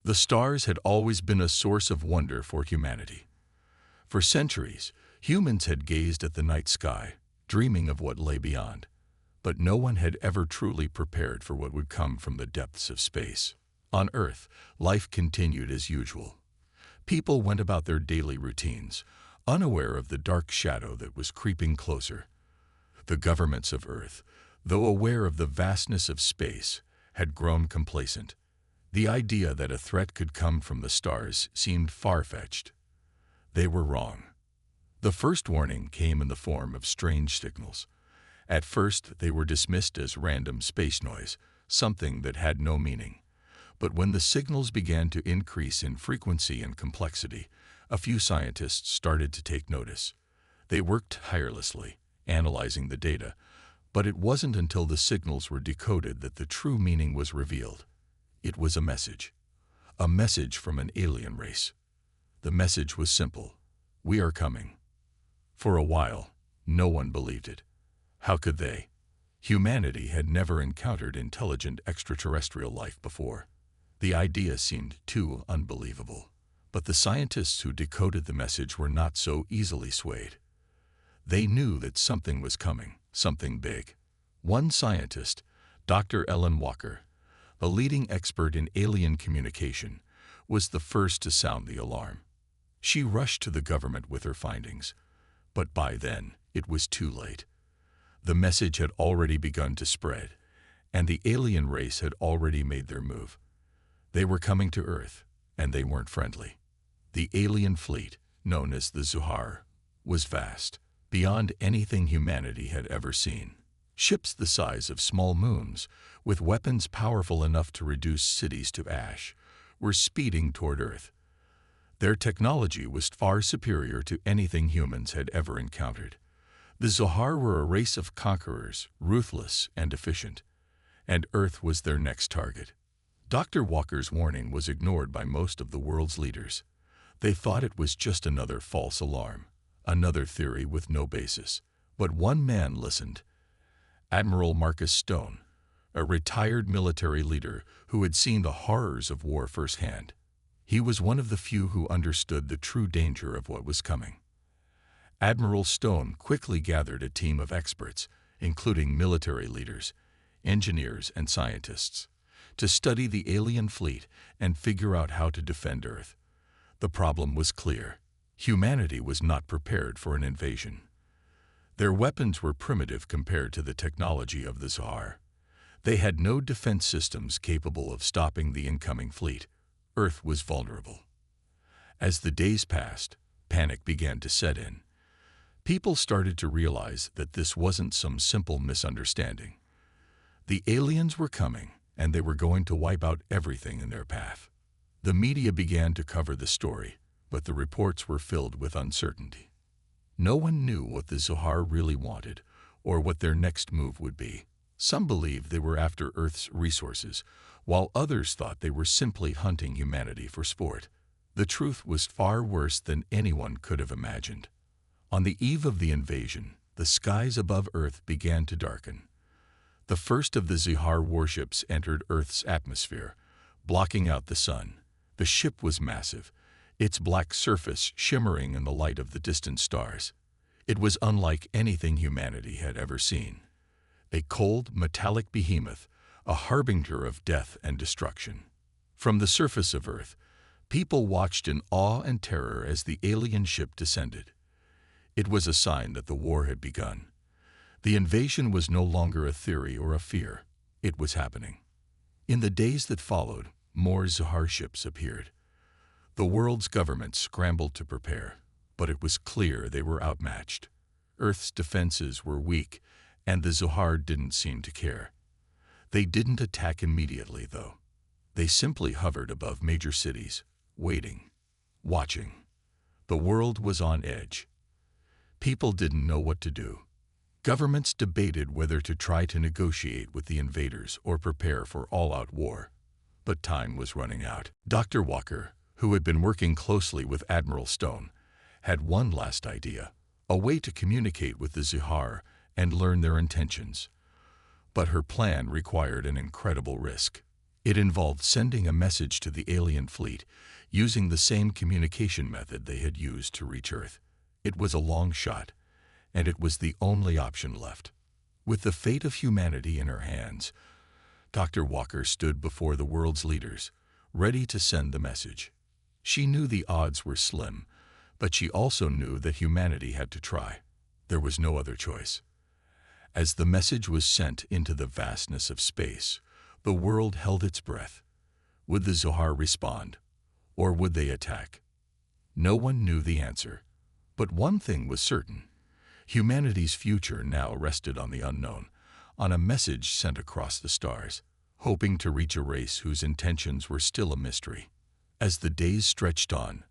The stars had always been a source of wonder for humanity. For centuries, humans had gazed at the night sky, dreaming of what lay beyond. But no one had ever truly prepared for what would come from the depths of space. On Earth, life continued as usual. People went about their daily routines, unaware of the dark shadow that was creeping closer. The governments of Earth, though aware of the vastness of space, had grown complacent. The idea that a threat could come from the stars seemed far-fetched. They were wrong. The first warning came in the form of strange signals. At first, they were dismissed as random space noise, something that had no meaning. But when the signals began to increase in frequency and complexity, a few scientists started to take notice. They worked tirelessly, analyzing the data, but it wasn't until the signals were decoded that the true meaning was revealed. It was a message from an alien race. The message was simple: we are coming. For a while, no one believed it. How could they? Humanity had never encountered intelligent extraterrestrial life before. The idea seemed too unbelievable. But the scientists who decoded the message were not so easily swayed. They knew that something was coming, something big. One scientist, Dr. Ellen Walker, a leading expert in alien communication, was the first to sound the alarm. She rushed to the government with her findings, but by then it was too late. The message had already begun to spread, and the alien race had already made their move. They were coming to Earth, and they weren't friendly. The alien fleet, known as the Zuhar, was vast, beyond anything humanity had ever seen. Ships the size of small moons, with weapons powerful enough to reduce cities to ash, were speeding toward Earth. Their technology was far superior to anything humans had ever encountered. The Zohar were a race of conquerors, ruthless and efficient, and Earth was their next target. Dr. Walker's warning was ignored by most of the world's leaders. They thought it was just another false alarm, another theory with no basis. But one man listened: Admiral Marcus Stone, a retired military leader who had seen the horrors of war firsthand. He was one of the few who understood the true danger of what was coming. Admiral Stone quickly gathered a team of experts, including military leaders, engineers, and scientists, to study the alien fleet and figure out how to defend Earth. The problem was clear: humanity was not prepared for an invasion. Their weapons were primitive compared to the technology of the Zohar. They had no defense systems capable of stopping the incoming fleet. Earth was vulnerable. As the days passed, panic began to set in. People started to realize that this wasn't some simple misunderstanding. The aliens were coming, and they were going to wipe out everything in their path. The media began to cover the story, but the reports were filled with uncertainty. No one knew what the Zohar really wanted, or what their next move would be. Some believed they were after Earth's resources, while others thought they were simply hunting humanity for sport. The truth was far worse than anyone could have imagined. On the eve of the invasion, the skies above Earth began to darken. The first of the Zohar warships entered Earth's atmosphere, blocking out the sun. The ship was massive, its black surface shimmering in the light of the distant stars. It was unlike anything humanity had ever seen. A cold, metallic behemoth, a harbinger of death and destruction. From the surface of Earth, people watched in awe and terror as the alien ship descended. It was a sign that the war had begun. The invasion was no longer a theory or a fear. It was happening. In the days that followed, more Zohar ships appeared. The world's governments scrambled to prepare, but it was clear they were outmatched. Earth's defenses were weak, and the Zohar didn't seem to care. They didn't attack immediately, though. They simply hovered above major cities, waiting, watching. The world was on edge. People didn't know what to do. Governments debated whether to try to negotiate with the invaders or prepare for all-out war. But time was running out. Dr. Walker, who had been working closely with Admiral Stone, had one last idea: a way to communicate with the Zohar and learn their intentions. But her plan required an incredible risk. It involved sending a message to the alien fleet using the same communication method they had used to reach Earth. It was a long shot, and it was the only option left. With the fate of humanity in her hands, Dr. Walker stood before the world's leaders, ready to send the message. She knew the odds were slim, but she also knew that humanity had to try. There was no other choice. As the message was sent into the vastness of space, the world held its breath. Would the Zohar respond, or would they attack? No one knew the answer, but one thing was certain. Humanity's future now rested on the unknown, on a message sent across the stars, hoping to reach a race whose intentions were still a mystery. As the days stretched on,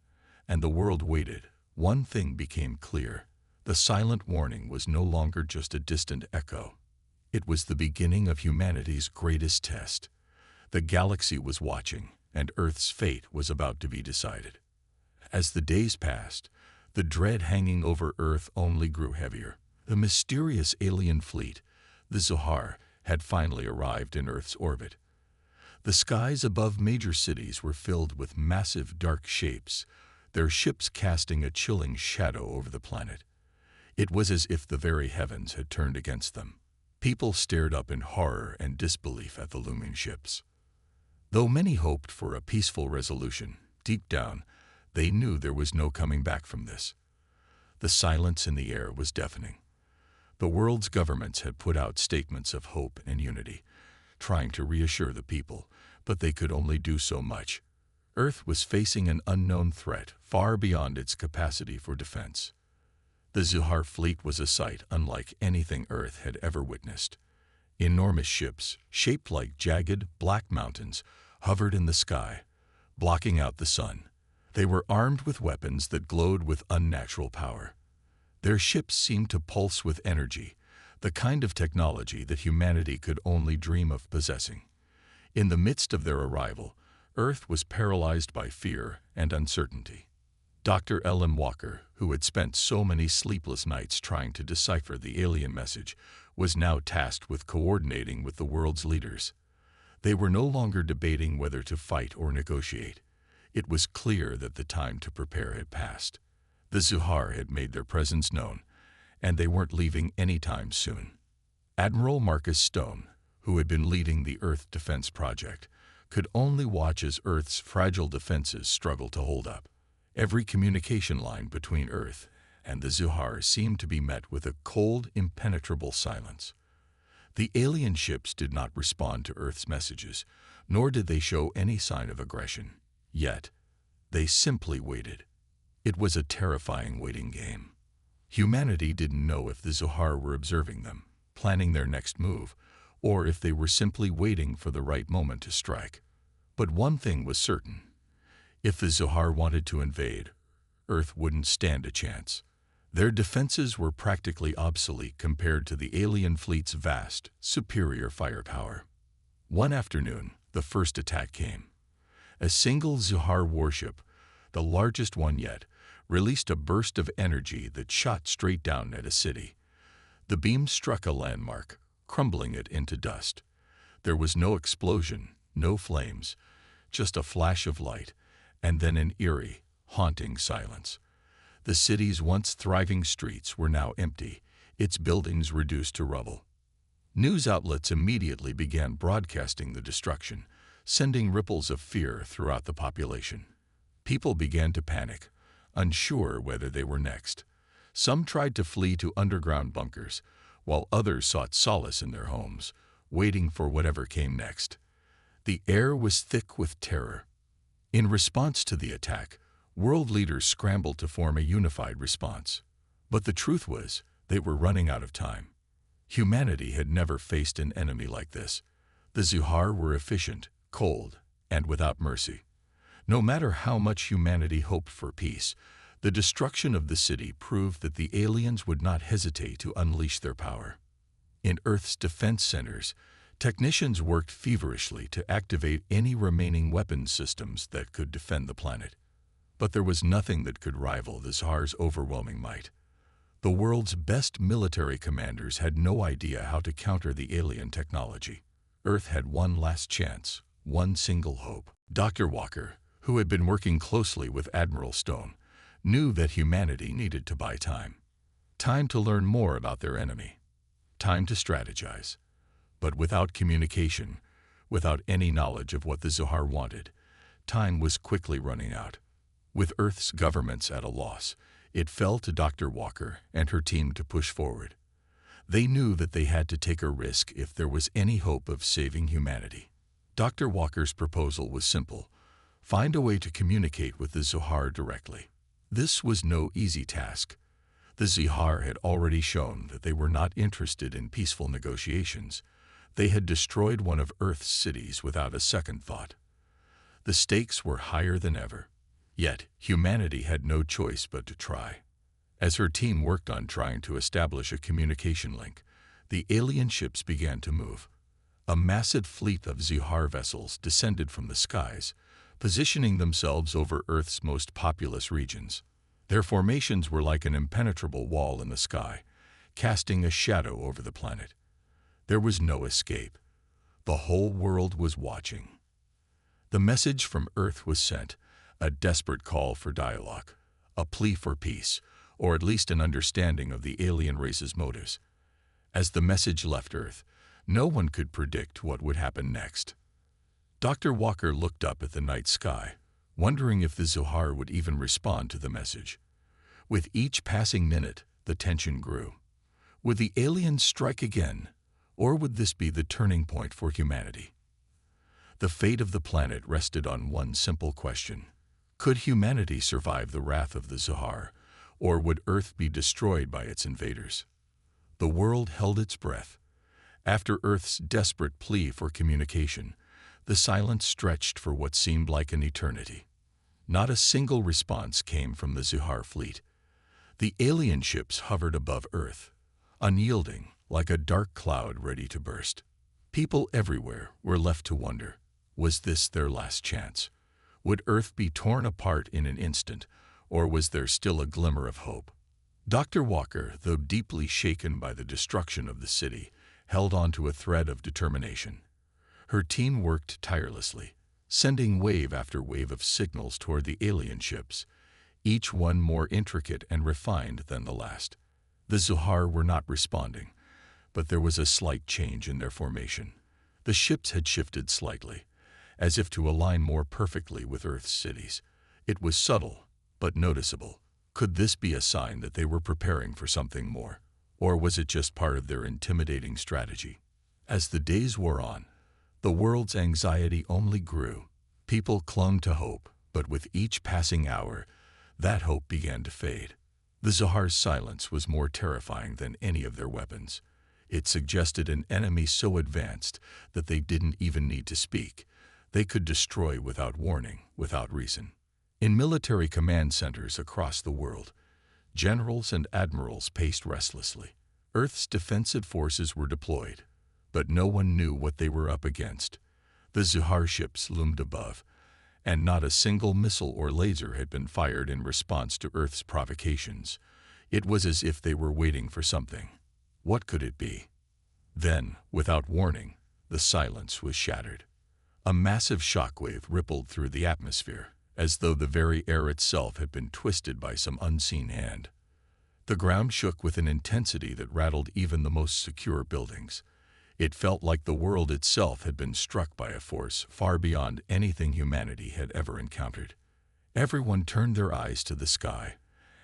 and the world waited, one thing became clear. The silent warning was no longer just a distant echo. It was the beginning of humanity's greatest test. The galaxy was watching, and Earth's fate was about to be decided. As the days passed, the dread hanging over Earth only grew heavier. The mysterious alien fleet, the Zohar, had finally arrived in Earth's orbit. The skies above major cities were filled with massive dark shapes, their ships casting a chilling shadow over the planet. It was as if the very heavens had turned against them. People stared up in horror and disbelief at the looming ships. Though many hoped for a peaceful resolution, deep down, they knew there was no coming back from this. The silence in the air was deafening. The world's governments had put out statements of hope and unity, trying to reassure the people, but they could only do so much. Earth was facing an unknown threat far beyond its capacity for defense. The Zohar fleet was a sight unlike anything Earth had ever witnessed. Enormous ships, shaped like jagged, black mountains, hovered in the sky, blocking out the sun. They were armed with weapons that glowed with unnatural power. Their ships seemed to pulse with energy, the kind of technology that humanity could only dream of possessing. In the midst of their arrival, Earth was paralyzed by fear and uncertainty. Dr. Ellen Walker, who had spent so many sleepless nights trying to decipher the alien message, was now tasked with coordinating with the world's leaders. They were no longer debating whether to fight or negotiate. It was clear that the time to prepare had passed. The Zohar had made their presence known, and they weren't leaving anytime soon. Admiral Marcus Stone, who had been leading the Earth Defense Project, could only watch as Earth's fragile defenses struggled to hold up. Every communication line between Earth and the Zohar seemed to be met with a cold, impenetrable silence. The alien ships did not respond to Earth's messages, nor did they show any sign of aggression. Yet, they simply waited. It was a terrifying waiting game. Humanity didn't know if the Zohar were observing them, planning their next move, or if they were simply waiting for the right moment to strike. But one thing was certain. If the Zohar wanted to invade, Earth wouldn't stand a chance. Their defenses were practically obsolete compared to the alien fleet's vast, superior firepower. One afternoon, the first attack came. A single Zohar warship, the largest one yet, released a burst of energy that shot straight down at a city. The beam struck a landmark, crumbling it into dust. There was no explosion, no flames, just a flash of light, and then an eerie, haunting silence. The city's once thriving streets were now empty, its buildings reduced to rubble. News outlets immediately began broadcasting the destruction, sending ripples of fear throughout the population. People began to panic, unsure whether they were next. Some tried to flee to underground bunkers, while others sought solace in their homes, waiting for whatever came next. The air was thick with terror. In response to the attack, world leaders scrambled to form a unified response. But the truth was, they were running out of time. Humanity had never faced an enemy like this. The Zohar were efficient, cold, and without mercy. No matter how much humanity hoped for peace, the destruction of the city proved that the aliens would not hesitate to unleash their power. In Earth's defense centers, technicians worked feverishly to activate any remaining weapons systems that could defend the planet. But there was nothing that could rival the Zohar's overwhelming might. The world's best military commanders had no idea how to counter the alien technology. Earth had one last chance, one single hope. Dr. Walker, who had been working closely with Admiral Stone, knew that humanity needed to buy time. Time to learn more about their enemy. Time to strategize. But without communication, without any knowledge of what the Zohar wanted, time was quickly running out. With Earth's governments at a loss, it fell to Dr. Walker and her team to push forward. They knew that they had to take a risk if there was any hope of saving humanity. Dr. Walker's proposal was simple: find a way to communicate with the Zohar directly. This was no easy task. The Zohar had already shown that they were not interested in peaceful negotiations. They had destroyed one of Earth's cities without a second thought. The stakes were higher than ever. Yet, humanity had no choice but to try. As her team worked on trying to establish a communication link, the alien ships began to move. A massive fleet of Zohar vessels descended from the skies, positioning themselves over Earth's most populous regions. Their formations were like an impenetrable wall in the sky, casting a shadow over the planet. There was no escape. The whole world was watching. The message from Earth was sent, a desperate call for dialogue, a plea for peace, or at least an understanding of the alien race's motives. As the message left Earth, no one could predict what would happen next. Dr. Walker looked up at the night sky, wondering if the Zohar would even respond to the message. With each passing minute, the tension grew. Would the aliens strike again, or would this be the turning point for humanity? The fate of the planet rested on one simple question: could humanity survive the wrath of the Zohar, or would Earth be destroyed by its invaders? The world held its breath. After Earth's desperate plea for communication, the silence stretched for what seemed like an eternity. Not a single response came from the Zohar fleet. The alien ships hovered above Earth, unyielding, like a dark cloud ready to burst. People everywhere were left to wonder, was this their last chance? Would Earth be torn apart in an instant, or was there still a glimmer of hope? Dr. Walker, though deeply shaken by the destruction of the city, held on to a thread of determination. Her team worked tirelessly, sending wave after wave of signals toward the alien ships, each one more intricate and refined than the last. The Zohar were not responding, but there was a slight change in their formation. The ships had shifted slightly, as if to align more perfectly with Earth's cities. It was subtle, but noticeable. Could this be a sign that they were preparing for something more? Or was it just part of their intimidating strategy? As the days wore on, the world's anxiety only grew. People clung to hope, but with each passing hour, that hope began to fade. The Zohar's silence was more terrifying than any of their weapons. It suggested an enemy so advanced that they didn't even need to speak. They could destroy without warning, without reason. In military command centers across the world, generals and admirals paced restlessly. Earth's defensive forces were deployed, but no one knew what they were up against. The Zohar ships loomed above, and not a single missile or laser had been fired in response to Earth's provocations. It was as if they were waiting for something. What could it be? Then, without warning, the silence was shattered. A massive shockwave rippled through the atmosphere, as though the very air itself had been twisted by some unseen hand. The ground shook with an intensity that rattled even the most secure buildings. It felt like the world itself had been struck by a force far beyond anything humanity had ever encountered. Everyone turned their eyes to the sky,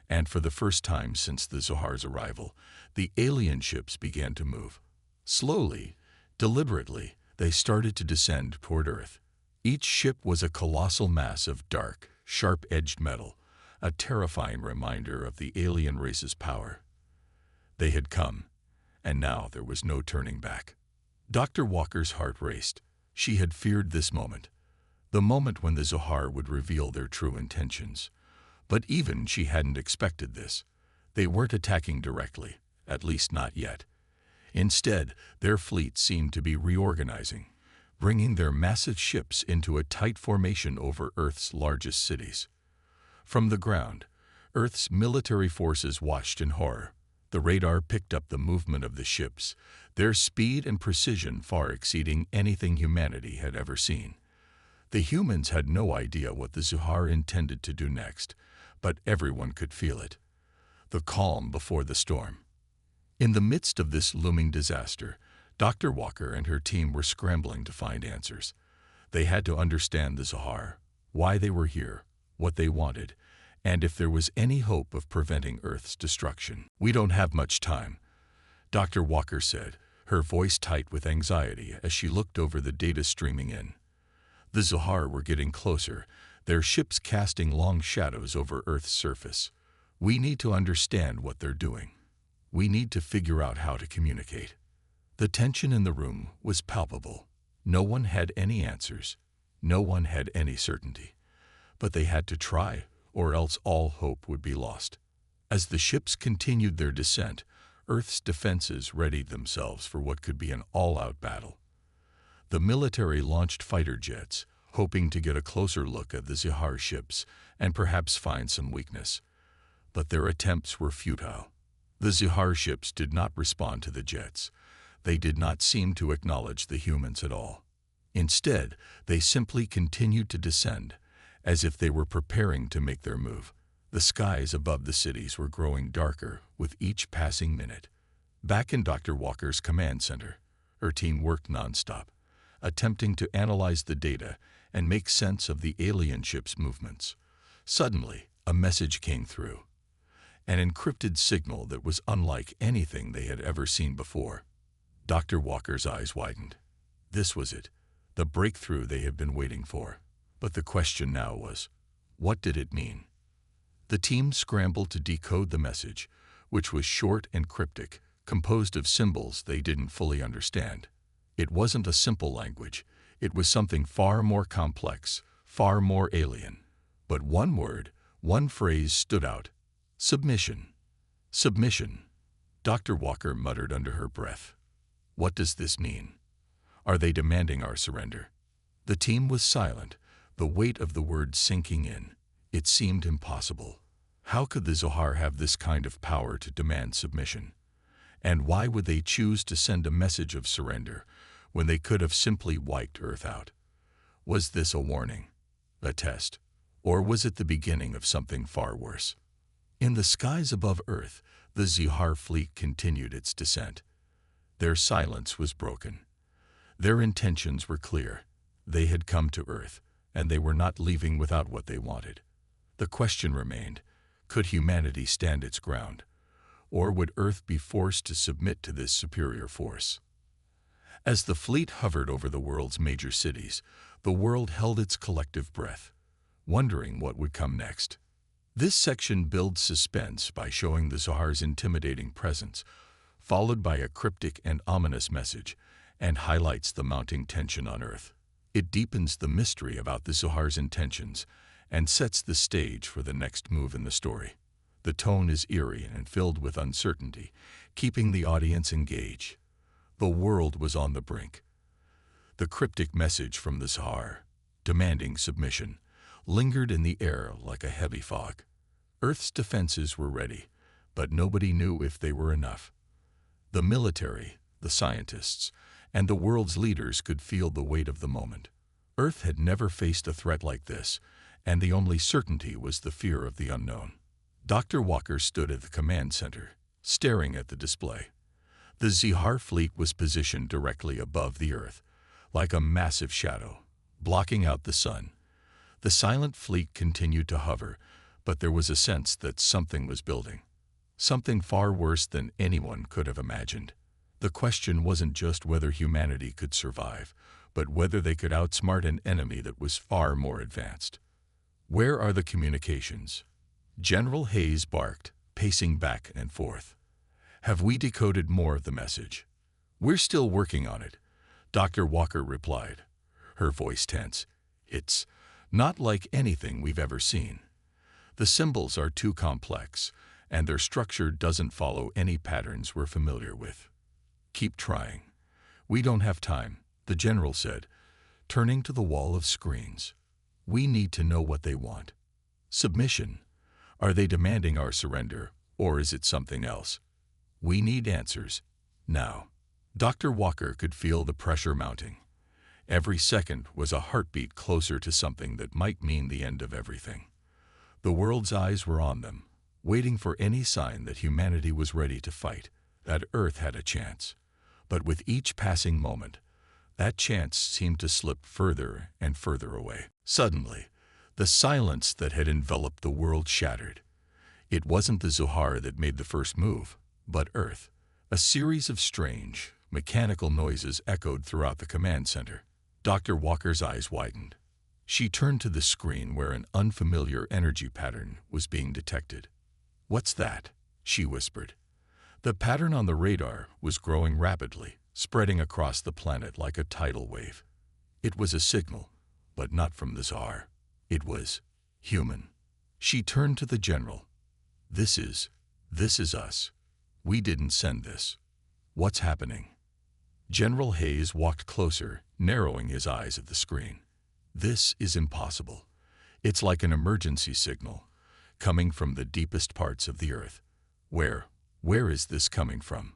and for the first time since the Zohar's arrival, the alien ships began to move. Slowly, deliberately, they started to descend toward Earth. Each ship was a colossal mass of dark, sharp-edged metal, a terrifying reminder of the alien race's power. They had come, and now there was no turning back. Dr. Walker's heart raced. She had feared this moment, the moment when the Zohar would reveal their true intentions. But even she hadn't expected this. They weren't attacking directly, at least not yet. Instead, their fleet seemed to be reorganizing, bringing their massive ships into a tight formation over Earth's largest cities. From the ground, Earth's military forces watched in horror. The radar picked up the movement of the ships, their speed and precision far exceeding anything humanity had ever seen. The humans had no idea what the Zuhar intended to do next, but everyone could feel it. The calm before the storm. In the midst of this looming disaster, Dr. Walker and her team were scrambling to find answers. They had to understand the Zuhar, why they were here, what they wanted, and if there was any hope of preventing Earth's destruction. "We don't have much time," Dr. Walker said, her voice tight with anxiety as she looked over the data streaming in. The Zuhar were getting closer, their ships casting long shadows over Earth's surface. "We need to understand what they're doing. We need to figure out how to communicate." The tension in the room was palpable. No one had any answers. No one had any certainty. But they had to try, or else all hope would be lost. As the ships continued their descent, Earth's defenses readied themselves for what could be an all-out battle. The military launched fighter jets, hoping to get a closer look at the Zuhar ships and perhaps find some weakness. But their attempts were futile. The Zuhar ships did not respond to the jets. They did not seem to acknowledge the humans at all. Instead, they simply continued to descend, as if they were preparing to make their move. The skies above the cities were growing darker with each passing minute. Back in Dr. Walker's command center, her team worked nonstop, attempting to analyze the data and make sense of the alien ship's movements. Suddenly, a message came through. An encrypted signal that was unlike anything they had ever seen before. Dr. Walker's eyes widened. This was it, the breakthrough they had been waiting for. But the question now was, what did it mean? The team scrambled to decode the message, which was short and cryptic, composed of symbols they didn't fully understand. It wasn't a simple language. It was something far more complex, far more alien. But one word, one phrase stood out. Submission. Submission. Dr. Walker muttered under her breath. What does this mean? Are they demanding our surrender? The team was silent, the weight of the word sinking in. It seemed impossible. How could the Zuhar have this kind of power to demand submission? And why would they choose to send a message of surrender when they could have simply wiped Earth out? Was this a warning, a test, or was it the beginning of something far worse? In the skies above Earth, the Zuhar fleet continued its descent. Their silence was broken. Their intentions were clear. They had come to Earth, and they were not leaving without what they wanted. The question remained, could humanity stand its ground? Or would Earth be forced to submit to this superior force? As the fleet hovered over the world's major cities, the world held its collective breath, wondering what would come next. This section builds suspense by showing the Zuhar's intimidating presence, followed by a cryptic and ominous message, and highlights the mounting tension on Earth. It deepens the mystery about the Zuhar's intentions and sets the stage for the next move in the story. The tone is eerie and filled with uncertainty, keeping the audience engaged. The world was on the brink. The cryptic message from the Zuhar, demanding submission, lingered in the air like a heavy fog. Earth's defenses were ready, but nobody knew if they were enough. The military, the scientists, and the world's leaders could feel the weight of the moment. Earth had never faced a threat like this, and the only certainty was the fear of the unknown. Dr. Walker stood at the command center, staring at the display. The Zuhar fleet was positioned directly above the Earth, like a massive shadow, blocking out the sun. The silent fleet continued to hover, but there was a sense that something was building. Something far worse than anyone could have imagined. The question wasn't just whether humanity could survive, but whether they could outsmart an enemy that was far more advanced. "Where are the communications?" General Hayes barked, pacing back and forth. "Have we decoded more of the message?" "We're still working on it," Dr. Walker replied, her voice tense. "It's not like anything we've ever seen. The symbols are too complex, and their structure doesn't follow any patterns we're familiar with." "Keep trying. We don't have time," the general said, turning to the wall of screens. "We need to know what they want. Submission. Are they demanding our surrender, or is it something else? We need answers, now." Dr. Walker could feel the pressure mounting. Every second was a heartbeat closer to something that might mean the end of everything. The world's eyes were on them, waiting for any sign that humanity was ready to fight, that Earth had a chance. But with each passing moment, that chance seemed to slip further and further away. Suddenly, the silence that had enveloped the world shattered. It wasn't the Zohar that made the first move, but Earth. A series of strange, mechanical noises echoed throughout the command center. Dr. Walker's eyes widened. She turned to the screen where an unfamiliar energy pattern was being detected. "What's that?" she whispered. The pattern on the radar was growing rapidly, spreading across the planet like a tidal wave. It was a signal, but not from the Tsar. It was human. She turned to the general. This is us. We didn't send this. What's happening?" General Hayes walked closer, narrowing his eyes at the screen. "This is impossible. It's like an emergency signal, coming from the deepest parts of the Earth. Where is this coming from?"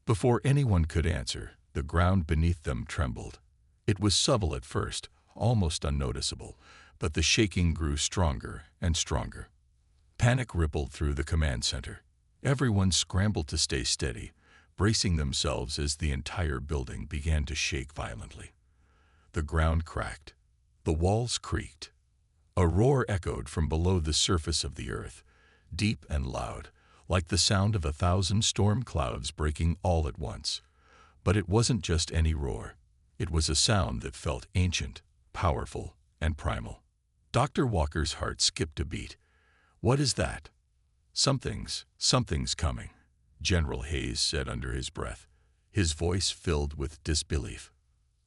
Before anyone could answer, the ground beneath them trembled. It was subtle at first, almost unnoticeable, but the shaking grew stronger and stronger. Panic rippled through the command center. Everyone scrambled to stay steady, bracing themselves as the entire building began to shake violently. The ground cracked. The walls creaked. A roar echoed from below the surface of the Earth, deep and loud, like the sound of 1,000 storm clouds breaking all at once. But it wasn't just any roar. It was a sound that felt ancient, powerful, and primal. Dr. Walker's heart skipped a beat. "What is that?" Something's coming," General Hayes said under his breath, his voice filled with disbelief.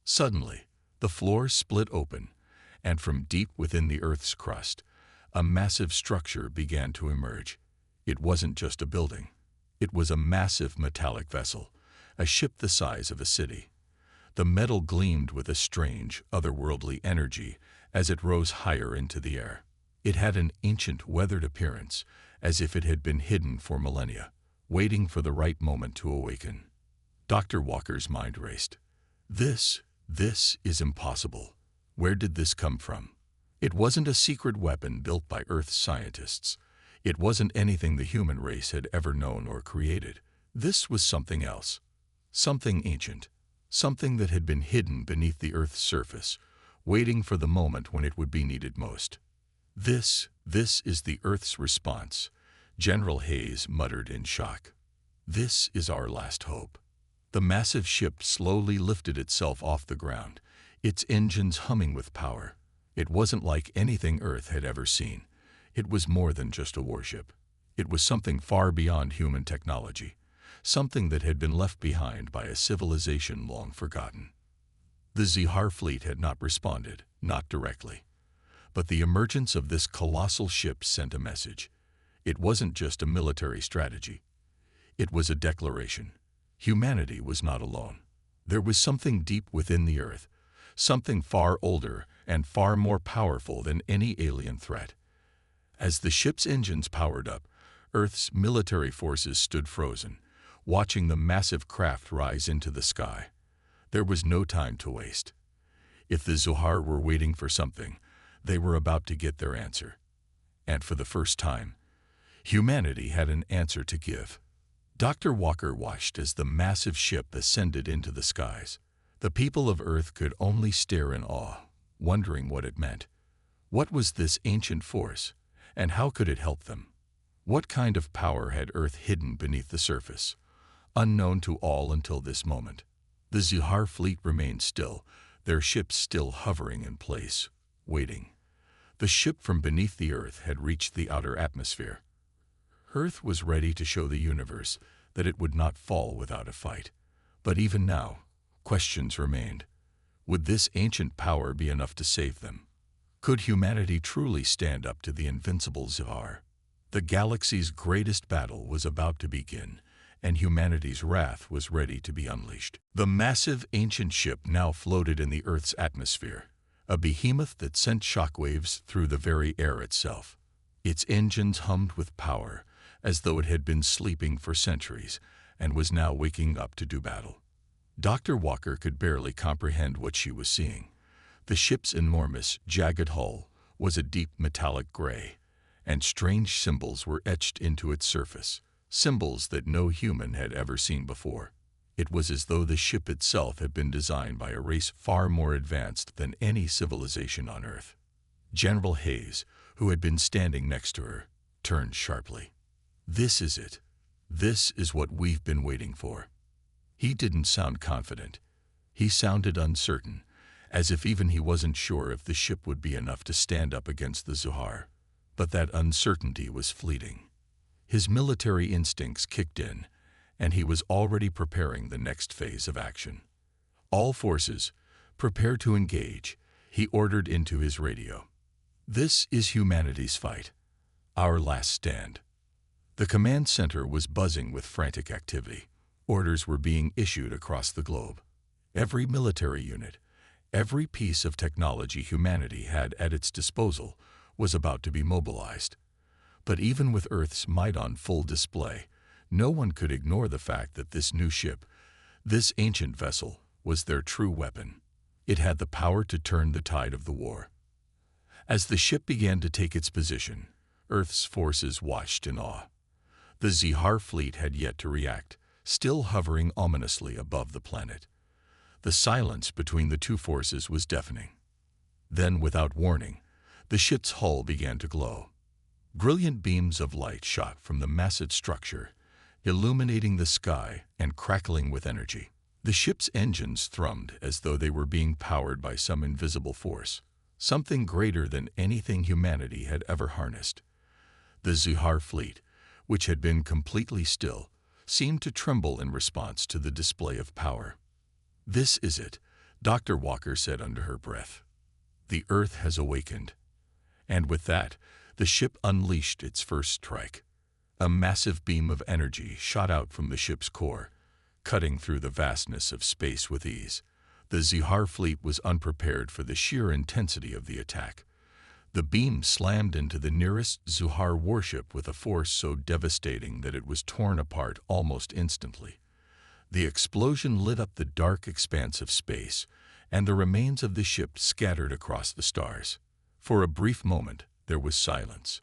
Suddenly, the floor split open, and from deep within the Earth's crust, a massive structure began to emerge. It wasn't just a building. It was a massive metallic vessel, a ship the size of a city. The metal gleamed with a strange, otherworldly energy as it rose higher into the air. It had an ancient, weathered appearance, as if it had been hidden for millennia, waiting for the right moment to awaken. Dr. Walker's mind raced. This is impossible. Where did this come from? It wasn't a secret weapon built by Earth's scientists. It wasn't anything the human race had ever known or created. This was something else. Something ancient. Something that had been hidden beneath the Earth's surface, waiting for the moment when it would be needed most. This is the Earth's response," General Hayes muttered in shock. "This is our last hope." The massive ship slowly lifted itself off the ground, its engines humming with power. It wasn't like anything Earth had ever seen. It was more than just a warship. It was something far beyond human technology, something that had been left behind by a civilization long forgotten. The Zohar fleet had not responded, not directly. But the emergence of this colossal ship sent a message. It wasn't just a military strategy. It was a declaration. Humanity was not alone. There was something deep within the Earth, something far older and far more powerful than any alien threat. As the ship's engines powered up, Earth's military forces stood frozen, watching the massive craft rise into the sky. There was no time to waste. If the Zohar were waiting for something, they were about to get their answer. And for the first time, humanity had an answer to give. Dr. Walker watched as the massive ship ascended into the skies. The people of Earth could only stare in awe, wondering what it meant. What was this ancient force, and how could it help them? What kind of power had Earth hidden beneath the surface, unknown to all until this moment? The Zohar fleet remained still, their ships still hovering in place, waiting. The ship from beneath the Earth had reached the outer atmosphere. Earth was ready to show the universe that it would not fall without a fight. But even now, questions remained. Would this ancient power be enough to save them? Could humanity truly stand up to the invincible Zohar? The galaxy's greatest battle was about to begin, and humanity's wrath was ready to be unleashed. The massive ancient ship now floated in the Earth's atmosphere, a behemoth that sent shockwaves through the very air itself. Its engines hummed with power, as though it had been sleeping for centuries and was now waking up to do battle. Dr. Walker could barely comprehend what she was seeing. The ship's enormous, jagged hull was a deep metallic gray, and strange symbols were etched into its surface, symbols that no human had ever seen before. It was as though the ship itself had been designed by a race far more advanced than any civilization on Earth. General Hayes, who had been standing next to her, turned sharply. "This is it. This is what we've been waiting for." He didn't sound confident. He sounded uncertain, as if even he wasn't sure if the ship would be enough to stand up against the Zuhar. But that uncertainty was fleeting. His military instincts kicked in, and he was already preparing the next phase of action. "All forces, prepare to engage," he ordered into his radio. "This is humanity's fight, our last stand." The command center was buzzing with frantic activity. Orders were being issued across the globe. Every military unit, every piece of technology humanity had at its disposal was about to be mobilized. But even with Earth's might on full display, no one could ignore the fact that this new ship, this ancient vessel, was their true weapon. It had the power to turn the tide of the war. As the ship began to take its position, Earth's forces watched in awe. The Zuhar fleet had yet to react, still hovering ominously above the planet. The silence between the two forces was deafening. Then, without warning, the ship's hull began to glow. Brilliant beams of light shot from the massive structure, illuminating the sky and crackling with energy. The ship's engines thrummed as though they were being powered by some invisible force, something greater than anything humanity had ever harnessed. The Zuhar fleet, which had been completely still, seemed to tremble in response to the display of power. "This is it," Dr. Walker said under her breath. "The Earth has awakened." And with that, the ship unleashed its first strike. A massive beam of energy shot out from the ship's core, cutting through the vastness of space with ease. The Zuhar fleet was unprepared for the sheer intensity of the attack. The beam slammed into the nearest Zuhar warship with a force so devastating that it was torn apart almost instantly. The explosion lit up the dark expanse of space, and the remains of the ship scattered across the stars. For a brief moment, there was silence.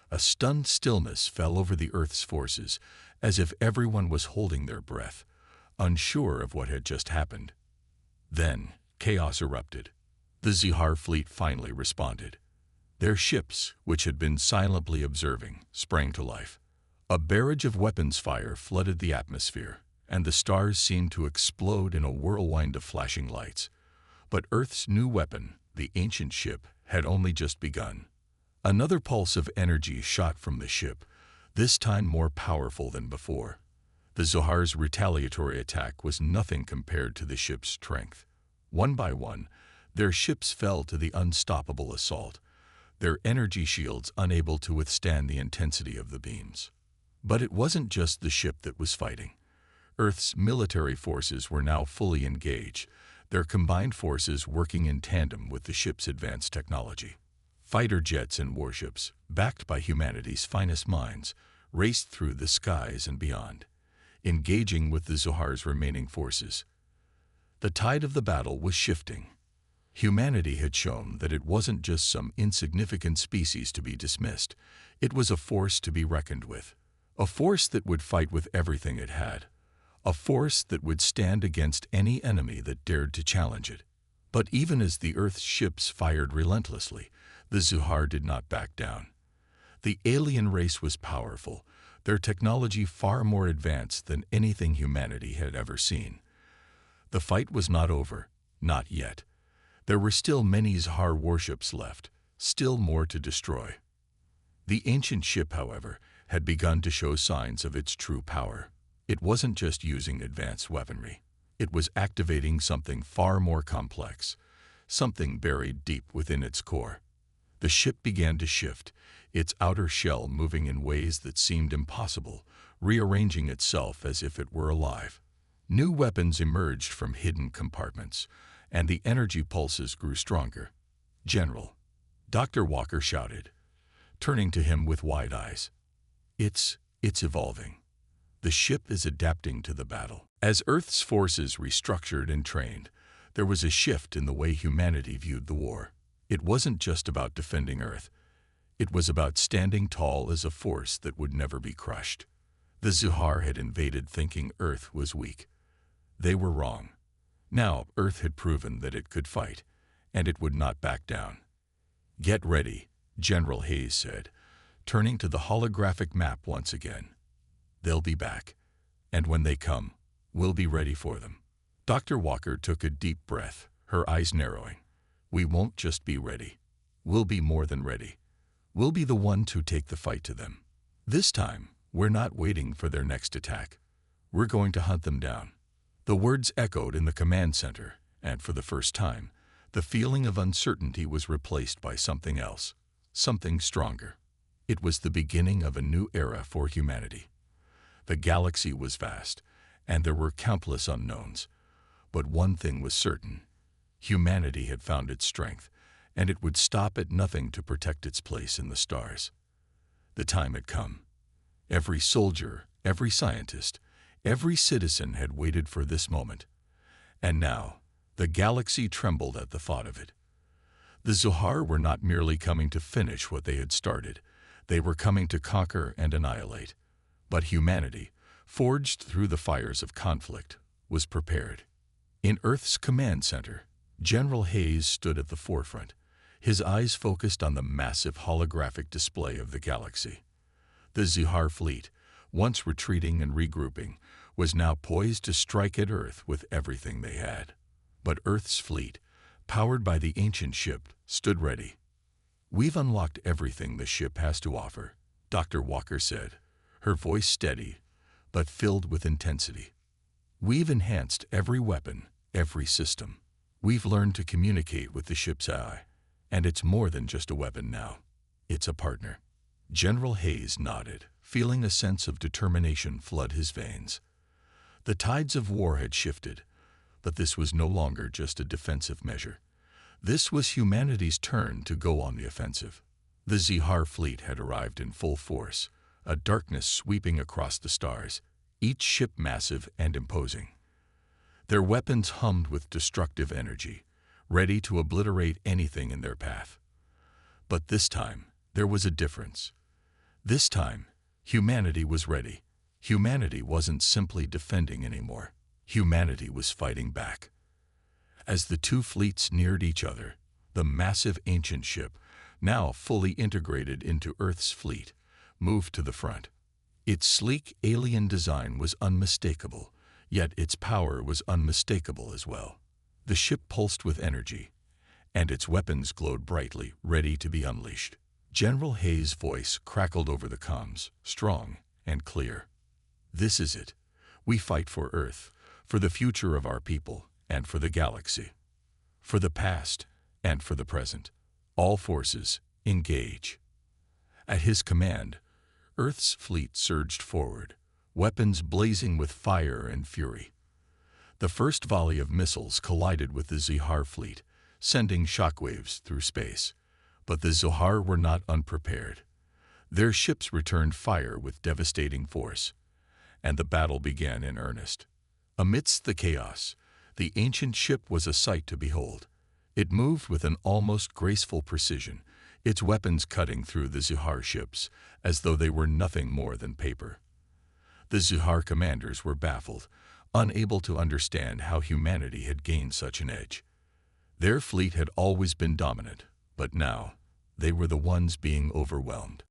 A stunned stillness fell over the Earth's forces, as if everyone was holding their breath, unsure of what had just happened. Then, chaos erupted. The Zuhar fleet finally responded. Their ships, which had been silently observing, sprang to life. A barrage of weapons fire flooded the atmosphere, and the stars seemed to explode in a whirlwind of flashing lights. But Earth's new weapon, the ancient ship, had only just begun. Another pulse of energy shot from the ship, this time more powerful than before. The Zuhar's retaliatory attack was nothing compared to the ship's strength. One by one, their ships fell to the unstoppable assault, their energy shields unable to withstand the intensity of the beams. But it wasn't just the ship that was fighting. Earth's military forces were now fully engaged, their combined forces working in tandem with the ship's advanced technology. Fighter jets and warships, backed by humanity's finest minds, raced through the skies and beyond, engaging with the Zuhar's remaining forces. The tide of the battle was shifting. Humanity had shown that it wasn't just some insignificant species to be dismissed. It was a force to be reckoned with. A force that would fight with everything it had. A force that would stand against any enemy that dared to challenge it. But even as the Earth's ships fired relentlessly, the Zuhar did not back down. The alien race was powerful, their technology far more advanced than anything humanity had ever seen. The fight was not over, not yet. There were still many Zuhar warships left, still more to destroy. The ancient ship, however, had begun to show signs of its true power. It wasn't just using advanced weaponry. It was activating something far more complex, something buried deep within its core. The ship began to shift, its outer shell moving in ways that seemed impossible, rearranging itself as if it were alive. New weapons emerged from hidden compartments, and the energy pulses grew stronger. "General," Dr. Walker shouted, turning to him with wide eyes. It's evolving. The ship is adapting to the battle." As Earth's forces restructured and trained, there was a shift in the way humanity viewed the war. It wasn't just about defending Earth. It was about standing tall as a force that would never be crushed. The Zuhar had invaded thinking Earth was weak. They were wrong. Now, Earth had proven that it could fight, and it would not back down. "Get ready," General Hayes said, turning to the holographic map once again. "They'll be back, and when they come, we'll be ready for them." Dr. Walker took a deep breath, her eyes narrowing. "We won't just be ready. We'll be more than ready. We'll be the one to take the fight to them. This time, we're not waiting for their next attack. We're going to hunt them down." The words echoed in the command center, and for the first time, the feeling of uncertainty was replaced by something else, something stronger. It was the beginning of a new era for humanity. The galaxy was vast, and there were countless unknowns. But one thing was certain: humanity had found its strength, and it would stop at nothing to protect its place in the stars. The time had come. Every soldier, every scientist, every citizen had waited for this moment. And now, the galaxy trembled at the thought of it. The Zuhar were not merely coming to finish what they had started. They were coming to conquer and annihilate. But humanity, forged through the fires of conflict, was prepared. In Earth's command center, General Hayes stood at the forefront, his eyes focused on the massive holographic display of the galaxy. The Zuhar fleet, once retreating and regrouping, was now poised to strike at Earth with everything they had. But Earth's fleet, powered by the ancient ship, stood ready. "We've unlocked everything the ship has to offer," Dr. Walker said, her voice steady, but filled with intensity. "We've enhanced every weapon, every system. We've learned to communicate with the ship's AI, and it's more than just a weapon now. It's a partner." General Hayes nodded, feeling a sense of determination flood his veins. The tides of war had shifted, but this was no longer just a defensive measure. This was humanity's turn to go on the offensive. The Zuhar fleet had arrived in full force, a darkness sweeping across the stars, each ship massive and imposing. Their weapons hummed with destructive energy, ready to obliterate anything in their path. But this time, there was a difference. This time, humanity was ready. Humanity wasn't simply defending anymore. Humanity was fighting back. As the two fleets neared each other, the massive ancient ship, now fully integrated into Earth's fleet, moved to the front. Its sleek alien design was unmistakable, yet its power was unmistakable as well. The ship pulsed with energy, and its weapons glowed brightly, ready to be unleashed. General Hayes' voice crackled over the comms, strong and clear. "This is it. We fight for Earth, for the future of our people, and for the galaxy. For the past and for the present. All forces, engage." At his command, Earth's fleet surged forward, weapons blazing with fire and fury. The first volley of missiles collided with the Zuhar fleet, sending shockwaves through space. But the Zuhar were not unprepared. Their ships returned fire with devastating force, and the battle began in earnest. Amidst the chaos, the ancient ship was a sight to behold. It moved with an almost graceful precision, its weapons cutting through the Zuhar ships as though they were nothing more than paper. The Zuhar commanders were baffled, unable to understand how humanity had gained such an edge. Their fleet had always been dominant, but now they were the ones being overwhelmed.